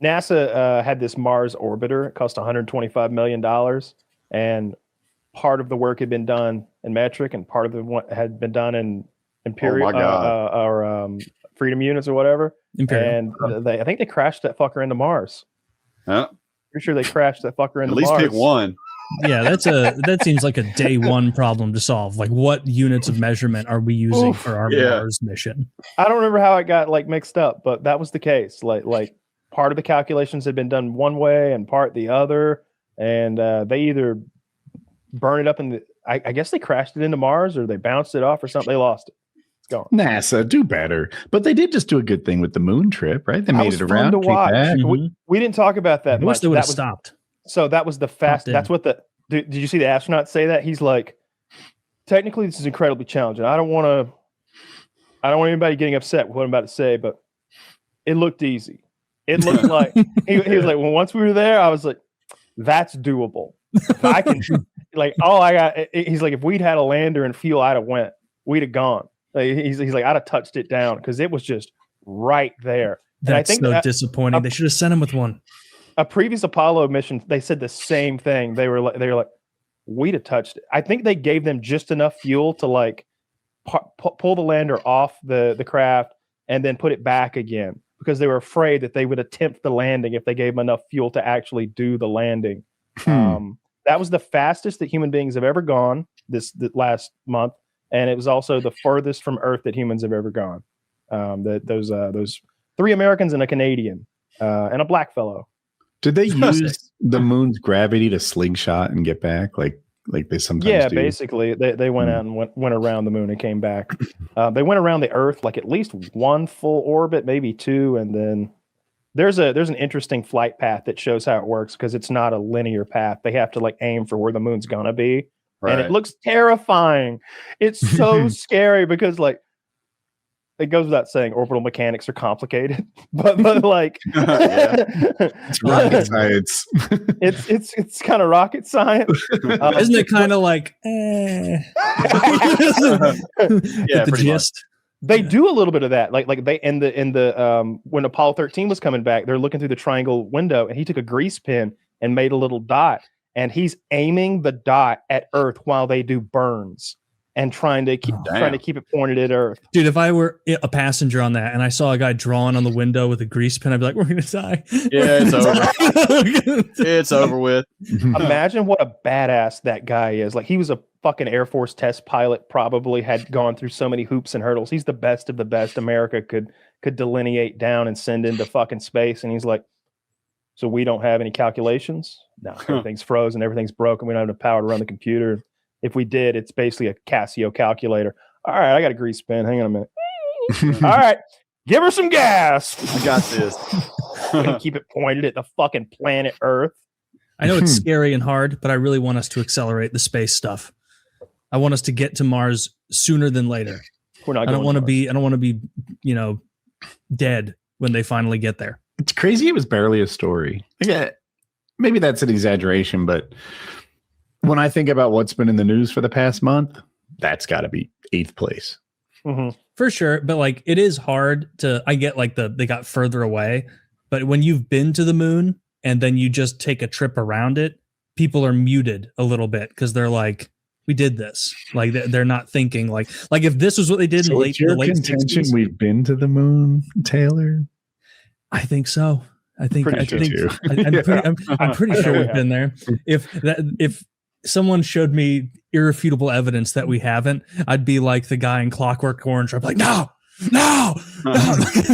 NASA had this Mars orbiter. It cost $125 million. And part of the work had been done in metric and part of the one had been done in Imperial or Freedom units or whatever. Imperial. And I think they crashed that fucker into Mars. Huh? Pretty sure they crashed that fucker into Mars. At least pick one. Yeah, that seems like a day one problem to solve. Like, what units of measurement are we using for our Mars mission? I don't remember how it got like mixed up, but that was the case. Like part of the calculations had been done one way and part the other, and they either burn it up in the. I guess they crashed it into Mars or they bounced it off or something. They lost it. It's gone. NASA, do better. But they did just do a good thing with the moon trip, right? They made it around. To watch. We didn't talk about that. I wish they would have stopped. So that was the fast. That's what the. Did you see the astronaut say that? He's like, technically, this is incredibly challenging. I don't want anybody getting upset with what I'm about to say, but it looked easy. It looked like he was like, well, once we were there, I was like, that's doable. I can like all I got. He's like, if we'd had a lander and fuel, I'd have went. We'd have gone. Like, he's like, I'd have touched it down because it was just right there. That's so disappointing. They should have sent him with one. A previous Apollo mission, they said the same thing. They were like, we'd have touched it. I think they gave them just enough fuel to like pull the lander off the craft and then put it back again because they were afraid that they would attempt the landing if they gave them enough fuel to actually do the landing. That was the fastest that human beings have ever gone this last month, and it was also the furthest from Earth that humans have ever gone. Those 3 Americans and a Canadian and a black fellow. Did they use the moon's gravity to slingshot and get back, like they sometimes do? Yeah, basically, they went out and went around the moon and came back. They went around the Earth like at least one full orbit, maybe 2, and then there's an interesting flight path that shows how it works because it's not a linear path. They have to like aim for where the moon's gonna be, and it looks terrifying. It's so scary because like. It goes without saying, orbital mechanics are complicated, but like it's rocket science. It's kind of rocket science, isn't it? Kind of like, yeah, the gist. They do a little bit of that, like they in the when Apollo 13 was coming back, they're looking through the triangle window, and he took a grease pen and made a little dot, and he's aiming the dot at Earth while they do burns. And trying to keep it pointed at Earth. Dude, if I were a passenger on that and I saw a guy drawing on the window with a grease pen, I'd be like, we're going to die. Yeah, it's over. It's over with. Imagine what a badass that guy is. Like, he was a fucking Air Force test pilot, probably had gone through so many hoops and hurdles. He's the best of the best America could delineate down and send into fucking space. And he's like, so we don't have any calculations? No, everything's frozen. Everything's broken. We don't have enough power to run the computer. If we did, it's basically a Casio calculator. All right, I got a grease pen. Hang on a minute. All right, give her some gas. I got this. Keep it pointed at the fucking planet Earth. I know it's scary and hard, but I really want us to accelerate the space stuff. I want us to get to Mars sooner than later. We're not. I don't want to be, dead when they finally get there. It's crazy. It was barely a story. Yeah, maybe that's an exaggeration, but. When I think about what's been in the news for the past month, that's got to be 8th place. Mm-hmm. For sure. But like, it is hard I get like they got further away, but when you've been to the moon and then you just take a trip around it, people are muted a little bit because they're like, we did this. Like they're not thinking like if this was what they did in the late contention 60s, we've been to the moon, Taylor. I think so. I'm pretty sure we've been there. If someone showed me irrefutable evidence that we haven't, I'd be like the guy in Clockwork Orange. I'd be like, no.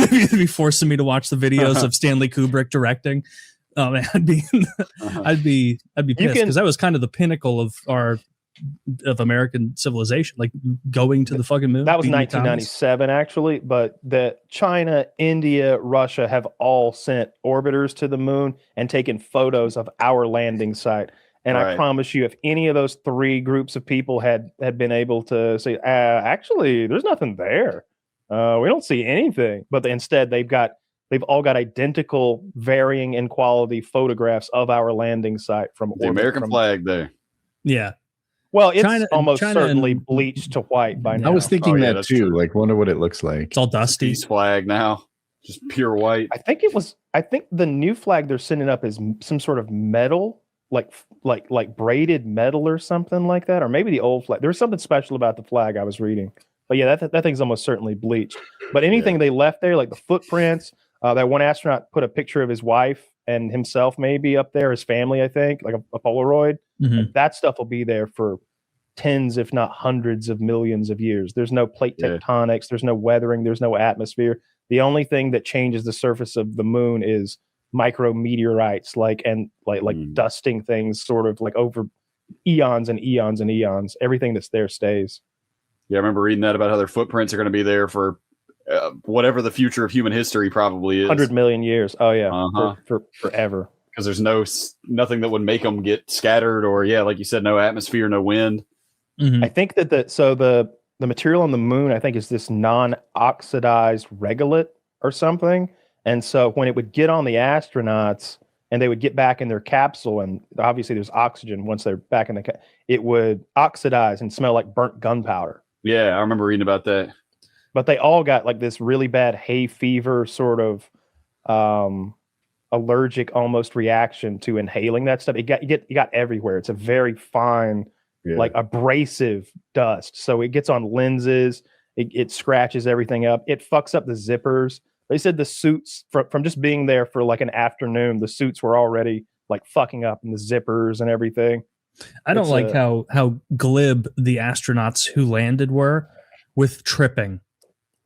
They'd be forcing me to watch the videos of Stanley Kubrick directing. Oh man, I'd be pissed because that was kind of the pinnacle of American civilization, like going to the fucking moon. That was 1997, actually, but China, India, Russia have all sent orbiters to the moon and taken photos of our landing site. And I promise you, if any of those 3 groups of people had been able to say, actually, there's nothing there. We don't see anything. But instead, they've all got identical, varying in quality photographs of our landing site from the American flag there. Yeah. Well, it's almost certainly bleached to white by now. I was thinking that too. True. Like, wonder what it looks like. It's all dusty. Flag now. Just pure white. I think the new flag they're sending up is some sort of metal, like braided metal or something like that, or maybe the old flag. There was something special about the flag I was reading, but yeah, that thing's almost certainly bleached. But anything they left there, like the footprints, that one astronaut put a picture of his wife and himself maybe up there, his family, I think, like a Polaroid. Mhm. That stuff will be there for tens, if not hundreds of millions of years. There's no plate tectonics, there's no weathering, there's no atmosphere. The only thing that changes the surface of the moon is micrometeorites, like dusting things, sort of like over eons and eons and eons. Everything that's there stays. Yeah, I remember reading that about how their footprints are going to be there for whatever the future of human history probably is. 100 million years. Oh yeah, for forever. Because there's nothing that would make them get scattered, or like you said, no atmosphere, no wind. Mhm. I think that the material on the moon, I think, is this non-oxidized regolith or something. And so when it would get on the astronauts and they would get back in their capsule, and obviously there's oxygen once they're back in it would oxidize and smell like burnt gunpowder. Yeah, I remember reading about that. But they all got like this really bad hay fever sort of allergic almost reaction to inhaling that stuff. It got everywhere. It's a very fine, like abrasive dust. So it gets on lenses. It scratches everything up. It fucks up the zippers. They said the suits from just being there for like an afternoon, the suits were already like fucking up in the zippers and everything. I don't like how glib the astronauts who landed were with tripping.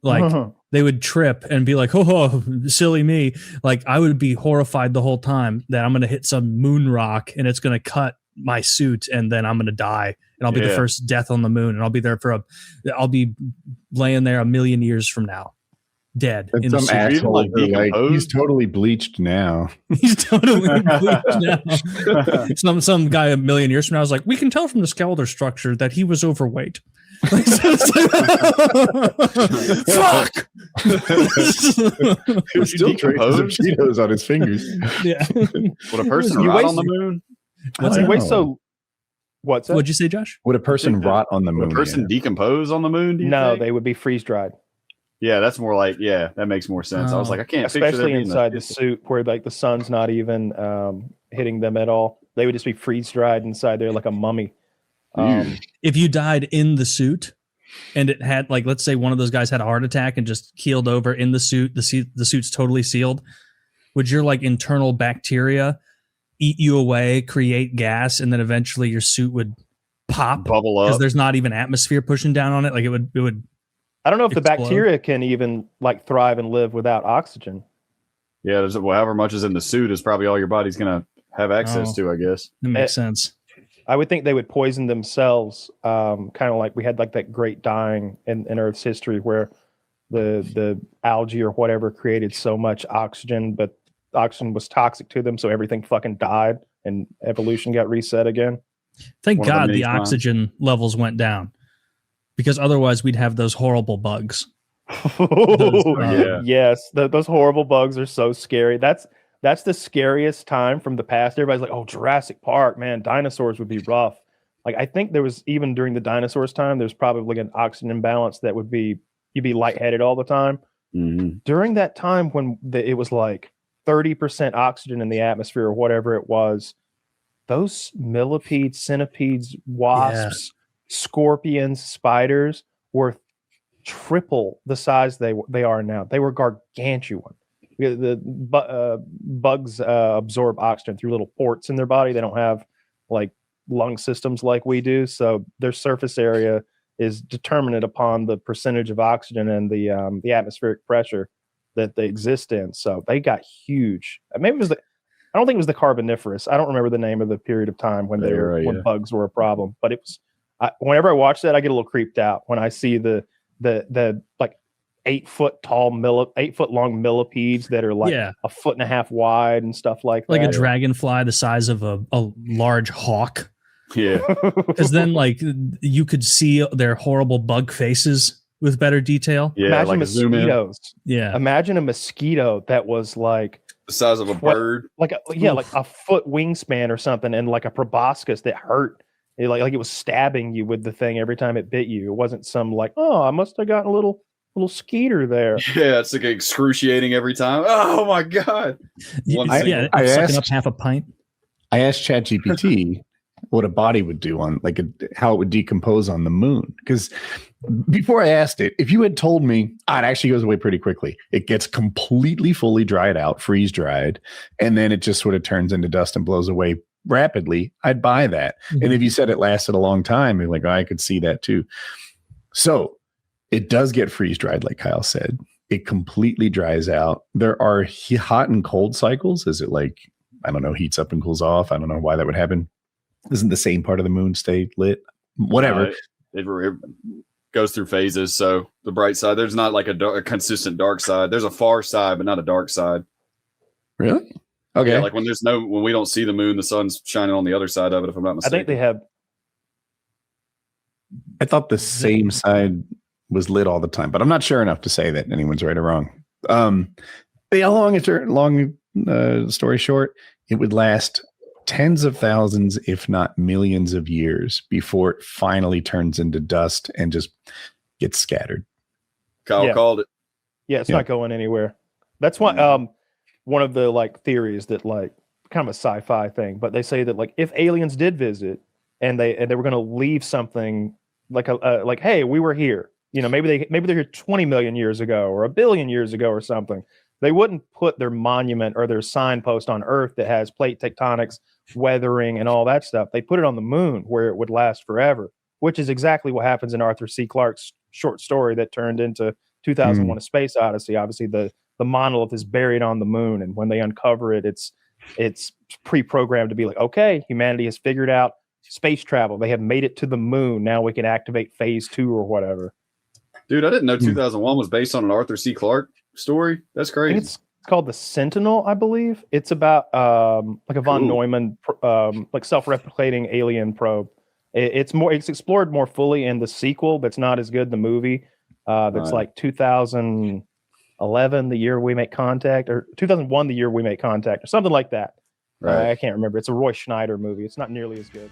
Like they would trip and be like, oh, silly me. Like I would be horrified the whole time that I'm going to hit some moon rock and it's going to cut my suit and then I'm going to die and I'll be the first death on the moon and I'll be there I'll be laying there 1,000,000 years from now. Dead. And some asshole he's totally bleached now. He's totally bleached now. Some guy 1,000,000 years from now is like, we can tell from the skeletal structure that he was overweight. Fuck. He still traces of Cheetos on his fingers. Yeah. Would a person rot on the moon? What'd you say, Josh? Would a person rot on the moon? Would a person decompose on the moon? No, they would be freeze dried. Yeah, that's more like, that makes more sense. I was like, I can't picture especially inside the suit where like the sun's not even hitting them at all. They would just be freeze dried inside there like a mummy. If you died in the suit and it had, like, let's say one of those guys had a heart attack and just keeled over in the suit, the suit's totally sealed, would your like internal bacteria eat you away, create gas, and then eventually your suit would pop, bubble up, because there's not even atmosphere pushing down on it? Like it would I don't know if explode. The bacteria can even like thrive and live without oxygen. Yeah, there's however much is in the suit is probably all your body's gonna have access to, I guess. That makes sense. I would think they would poison themselves, kind of like we had like that great dying in Earth's history where the algae or whatever created so much oxygen, but oxygen was toxic to them, so everything fucking died and evolution got reset again. Thank God the oxygen levels went down, because otherwise we'd have those horrible bugs. Yes, those horrible bugs are so scary. That's the scariest time from the past. Everybody's like, oh, Jurassic Park, man, dinosaurs would be rough. Like, I think there was, even during the dinosaurs time, there's probably an oxygen imbalance that would be, you'd be lightheaded all the time. Mm-hmm. During that time when it was like 30% oxygen in the atmosphere or whatever it was, those millipedes, centipedes, wasps, scorpions, spiders were triple the size they are now. They were gargantuan. The bugs absorb oxygen through little ports in their body. They don't have like lung systems like we do, so their surface area is determined upon the percentage of oxygen and the atmospheric pressure that they exist in. So they got huge. Maybe it was I don't think it was the Carboniferous. I don't remember the name of the period of time when when bugs were a problem. But it was. Whenever I watch that, I get a little creeped out when I see the like 8 foot tall 8 foot long millipedes that are like a foot and a half wide and stuff like that. Like a dragonfly the size of a large hawk. Yeah. Because then like you could see their horrible bug faces with better detail. Yeah, imagine like mosquitoes. Yeah. Imagine a mosquito that was like the size of a bird. Like a foot wingspan or something, and like a proboscis that hurt. Like it was stabbing you with the thing every time it bit you. It wasn't some like, oh, I must have gotten a little little skeeter there. Yeah, it's like excruciating every time. Oh my god! Yeah, I sucking asked- up half a pint. I asked ChatGPT what a body would do on, like, how it would decompose on the moon. Because before I asked it, if you had told me, it actually goes away pretty quickly. It gets completely fully dried out, freeze dried, and then it just sort of turns into dust and blows away rapidly, I'd buy that. Mhm. And if you said it lasted a long time, you're like, I could see that too. So it does get freeze dried, like Kyle said. It completely dries out. There are hot and cold cycles. Is it like, I don't know, heats up and cools off? I don't know why that would happen. Isn't the same part of the moon stay lit? Whatever. It goes through phases. So the bright side, there's not like a consistent dark side. There's a far side, but not a dark side. Really? Okay. Yeah, like when we don't see the moon, the sun's shining on the other side of it. If I'm not I mistaken, think they have. I thought the same side was lit all the time, but I'm not sure enough to say that anyone's right or wrong. Long story short, it would last tens of thousands, if not millions of years before it finally turns into dust and just gets scattered. Kyle Yeah. called it. Yeah, it's Yeah. not going anywhere. That's why one of the like theories that like kind of a sci-fi thing, but they say that like if aliens did visit and they were going to leave something like like, hey, we were here. You know, maybe they're here 20 million years ago or 1 billion years ago or something. They wouldn't put their monument or their signpost on Earth that has plate tectonics, weathering, and all that stuff. They put it on the moon where it would last forever, which is exactly what happens in Arthur C. Clarke's short story that turned into 2001: A Space Odyssey. Obviously, the monolith is buried on the moon, and when they uncover it, it's pre-programmed to be like, okay, humanity has figured out space travel. They have made it to the moon. Now we can activate phase 2 or whatever. Dude, I didn't know 2001 was based on an Arthur C. Clarke story. That's I crazy. think it's called The Sentinel, I believe. It's about like a von Cool. Neumann like self-replicating alien probe. It's explored more fully in the sequel, but it's not as good in the movie. That's Right. like 2011, the year we make contact, or 2001, the year we make contact, or something like that. Right. I can't remember. It's a Roy Schneider movie. It's not nearly as good.